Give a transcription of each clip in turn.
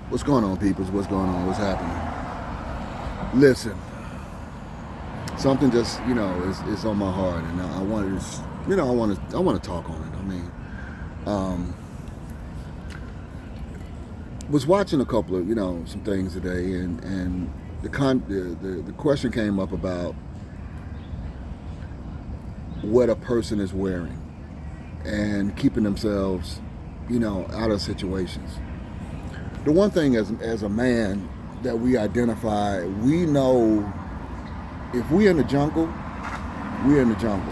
What's going on, peoples? What's going on? What's happening? Listen, something just is on my heart, and I wanted to, I want to talk on it. I mean, um, was watching a couple of some things today, and the question came up about what a person is wearing and keeping themselves out of situations. The one thing as a man that we identify, we know if we're in the jungle, we're in the jungle.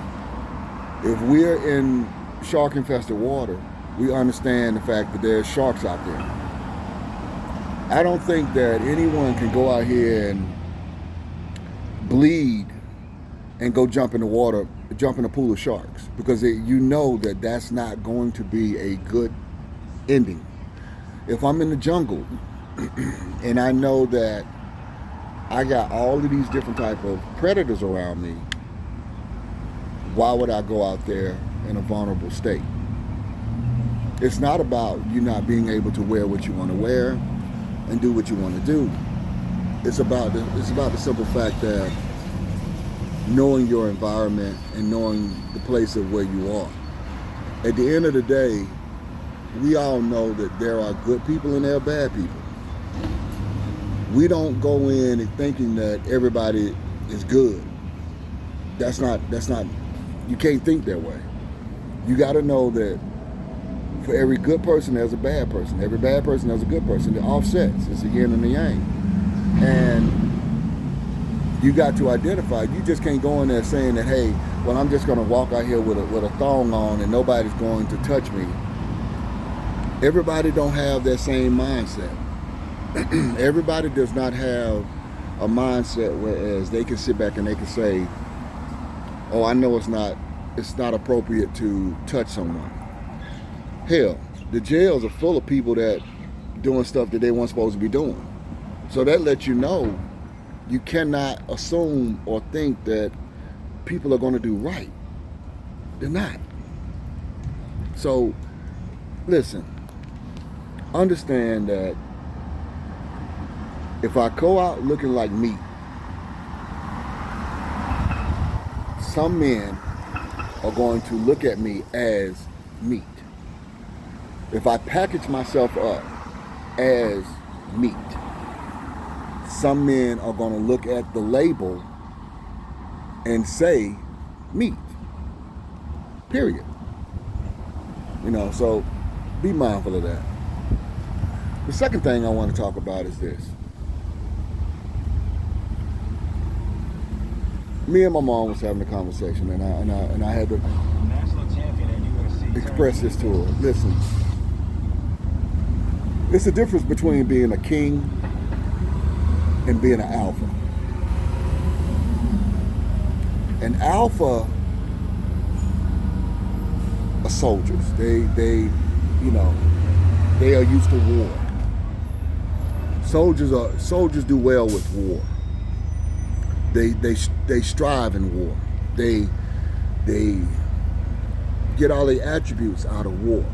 If we're in shark infested water, we understand the fact that there's sharks out there. I don't think that anyone can go out here and bleed and go jump in the water, jump in a pool of sharks, because you know that that's not going to be a good ending. If I'm in the jungle and I know that I got all of these different type of predators around me, why would I go out there in a vulnerable state? It's not about you not being able to wear what you want to wear and do what you want to do. It's about the simple fact that knowing your environment and knowing the place of where you are. At the end of the day, we all know that there are good people and there are bad people. We don't go in and thinking that everybody is good. That's not. You can't think that way. You got to know that for every good person, there's a bad person. Every bad person, there's a good person. The offsets. It's the yin and the yang. And you got to identify. You just can't go in there saying that, hey, well, I'm just going to walk out here with a thong on and nobody's going to touch me. Everybody don't have that same mindset. Everybody does not have a mindset whereas they can sit back and they can say, oh, I know it's not appropriate to touch someone. Hell, the jails are full of people that doing stuff that they weren't supposed to be doing. So that lets you know you cannot assume or think that people are going to do right. They're not. So, listen, understand that if I go out looking like meat, some men are going to look at me as meat. If I package myself up as meat, some men are going to look at the label and say meat. Period. So be mindful of that. The second thing I want to talk about is this. Me and my mom was having a conversation, and I had to express this to her. Listen, it's the difference between being a king and being an alpha. An alpha are soldiers. They are used to war. Soldiers do well with war. They strive in war. They get all the attributes out of war.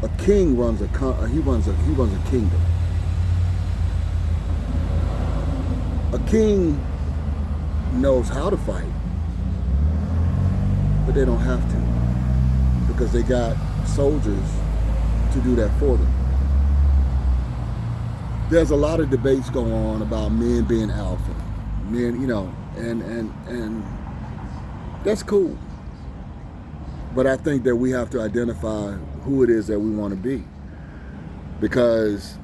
A king runs a kingdom. A king knows how to fight, but they don't have to because they got soldiers to do that for them. There's a lot of debates going on about men being alpha, men, and that's cool. But I think that we have to identify who it is that we want to be, because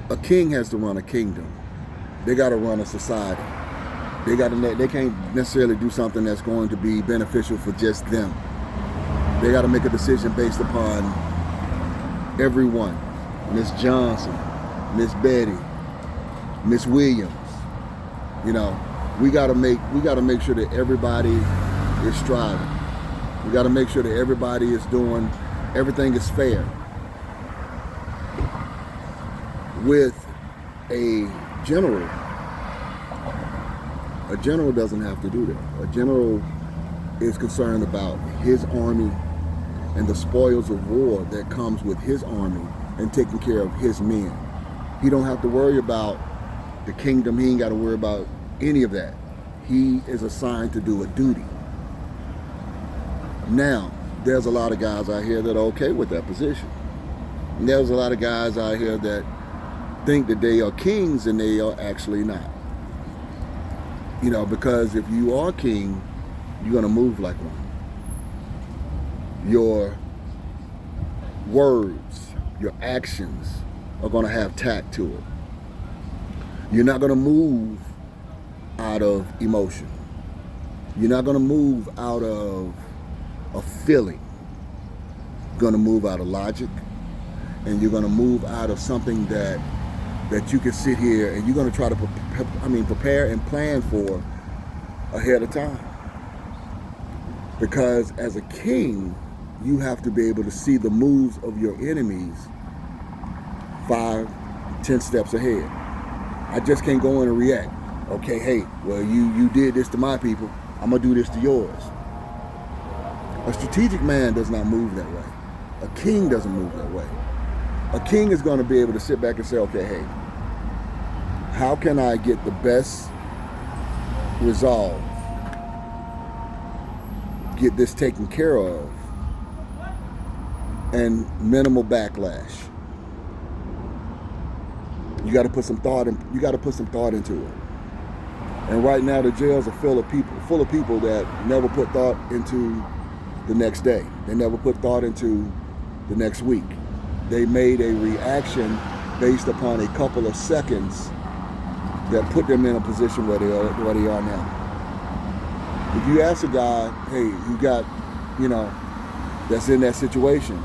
a king has to run a kingdom. They got to run a society. They can't necessarily do something that's going to be beneficial for just them. They got to make a decision based upon everyone. Miss Johnson, Miss Betty, Miss Williams. We got to make sure that everybody is striving. We got to make sure that everybody is doing everything is fair. With a general doesn't have to do that. A general is concerned about his army, and the spoils of war that comes with his army and taking care of his men. He don't have to worry about the kingdom. He ain't got to worry about any of that. He is assigned to do a duty. Now, there's a lot of guys out here that are okay with that position. And there's a lot of guys out here that think that they are kings and they are actually not. You know, because if you are king, you're going to move like one. Your words, your actions are going to have tact to it. You're not going to move out of emotion. You're not going to move out of a feeling. You're going to move out of logic, and you're going to move out of something that you can sit here and you're going to try to prepare and plan for ahead of time. Because as a king, you have to be able to see the moves of your enemies 5, 10 steps ahead. I just can't go in and react. Okay, hey, well, you did this to my people, I'm going to do this to yours. A strategic man does not move that way. A king doesn't move that way. A king is going to be able to sit back and say, okay, hey, how can I get the best resolve, get this taken care of, and minimal backlash? You got to put some thought in. You got to put some thought into it. And right now, the jails are full of people that never put thought into the next day. They never put thought into the next week. They made a reaction based upon a couple of seconds that put them in a position where they are now. If you ask a guy, hey, you got, that's in that situation,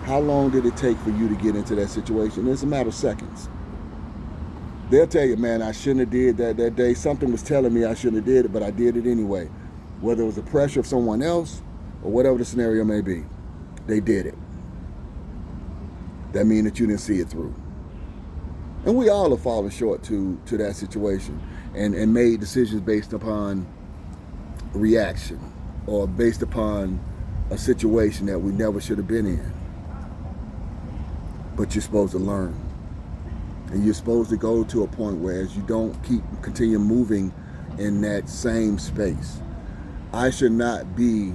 how long did it take for you to get into that situation? It's a matter of seconds. They'll tell you, man, I shouldn't have did that day. Something was telling me I shouldn't have did it, but I did it anyway. Whether it was the pressure of someone else or whatever the scenario may be, they did it. That means that you didn't see it through. And we all have fallen short to that situation and made decisions based upon reaction or based upon a situation that we never should have been in. But you're supposed to learn. And you're supposed to go to a point where as you don't continue moving in that same space. I should not be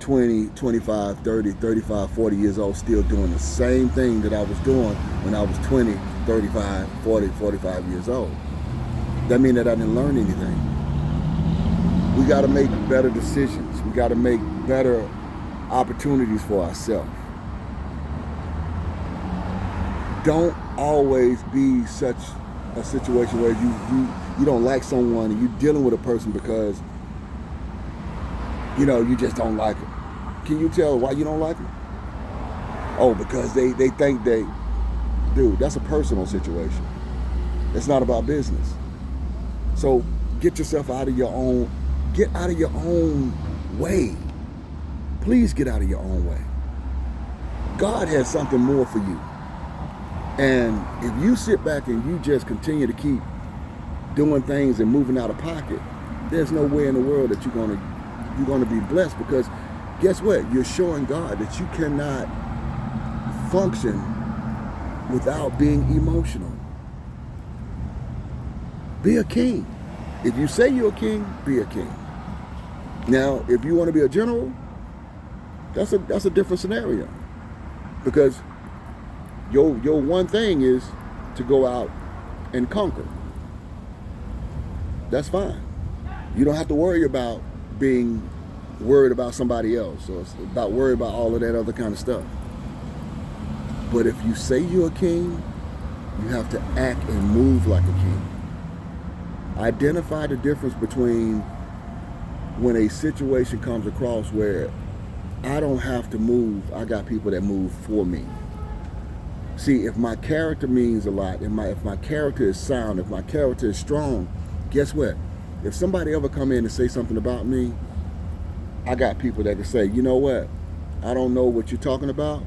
20, 25, 30, 35, 40 years old still doing the same thing that I was doing when I was 20, 35, 40, 45 years old. That means that I didn't learn anything. We got to make better decisions. We got to make better opportunities for ourselves. Don't always be such a situation where you don't like someone and you're dealing with a person because you just don't like them. Can you tell why you don't like them? Oh, because they think dude, that's a personal situation. It's not about business. So get yourself out of your own way. Please get out of your own way. God has something more for you. And if you sit back and you just continue to keep doing things and moving out of pocket, there's no way in the world that you're going to be blessed, because guess what? You're showing God that you cannot function without being emotional. Be a king. If you say you're a king, be a king. Now, if you want to be a general, that's a different scenario, because your one thing is to go out and conquer. That's fine. You don't have to worry about being worried about somebody else or about worried about all of that other kind of stuff. But if you say you're a king, you have to act and move like a king. Identify the difference between when a situation comes across where I don't have to move, I got people that move for me. See, if my character means a lot, if my character is sound, if my character is strong, guess what? If somebody ever come in and say something about me, I got people that can say, you know what? I don't know what you're talking about,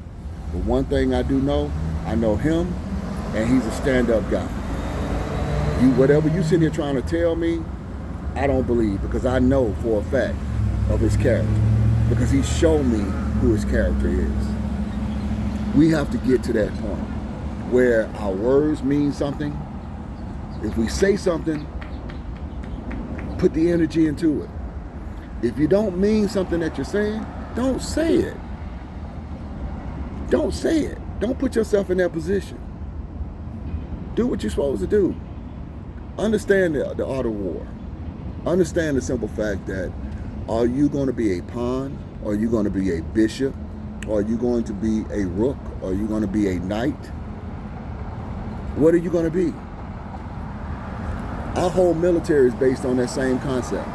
but one thing I do know, I know him, and he's a stand-up guy. Whatever you sitting here trying to tell me, I don't believe, because I know for a fact of his character, because he showed me who his character is. We have to get to that point where our words mean something. If we say something, put the energy into it. If you don't mean something that you're saying, don't say it. Don't say it. Don't put yourself in that position. Do what you're supposed to do. Understand the art of war. Understand the simple fact that, are you going to be a pawn? Are you going to be a bishop? Are you going to be a rook? Are you going to be a knight? What are you going to be? Our whole military is based on that same concept.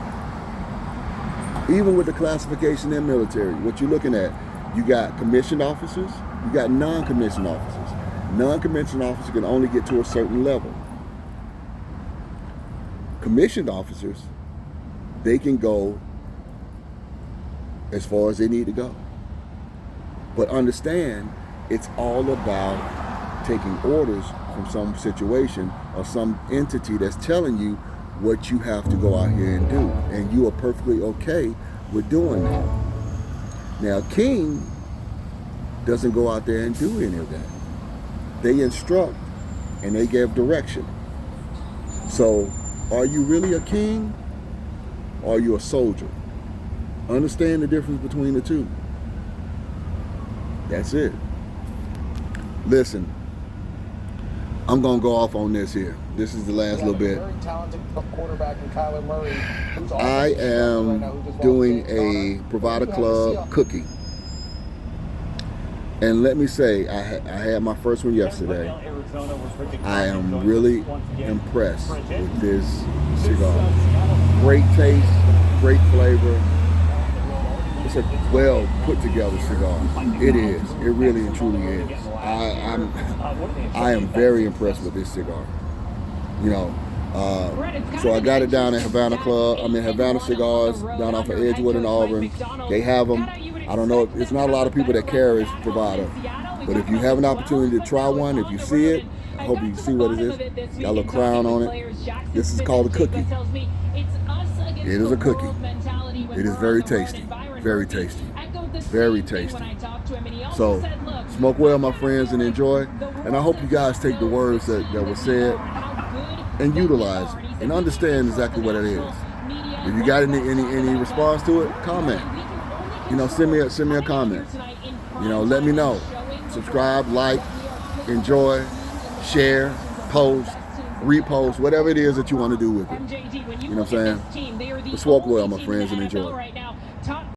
Even with the classification in military, what you're looking at, you got commissioned officers, you got non-commissioned officers. Non-commissioned officers can only get to a certain level. Commissioned officers, they can go as far as they need to go. But understand, it's all about taking orders from some situation or some entity that's telling you what you have to go out here and do. And you are perfectly okay with doing that. Now, king doesn't go out there and do any of that. They instruct and they give direction. So, are you really a king or are you a soldier? Understand the difference between the two. That's it. Listen, I'm going to go off on this here. This is the last little bit. I am doing a Provider Club cookie. And let me say, I had my first one yesterday. I am really impressed with this cigar. Great taste, great flavor. It's a well put together cigar. It is. It really and truly is. I am very impressed with this cigar. You know, so I got it down at Havana Club. I'm in Havana Cigars down off of Edgewood and Auburn. They have them. I don't know. It's not a lot of people that carry Provider, but if you have an opportunity to try one, if you see it, I hope you see what it is. Got a little crown on it. This is called a cookie. It is a cookie. It is very tasty. Very tasty. Very tasty. So, smoke well, my friends, and enjoy. And I hope you guys take the words that were said and utilize it and understand exactly what it is. If you got any response to it, comment. You know, send me a comment. You know, let me know. Subscribe, like, enjoy, share, post, repost, whatever it is that you want to do with it. You know what I'm saying? But smoke well, my friends, and enjoy.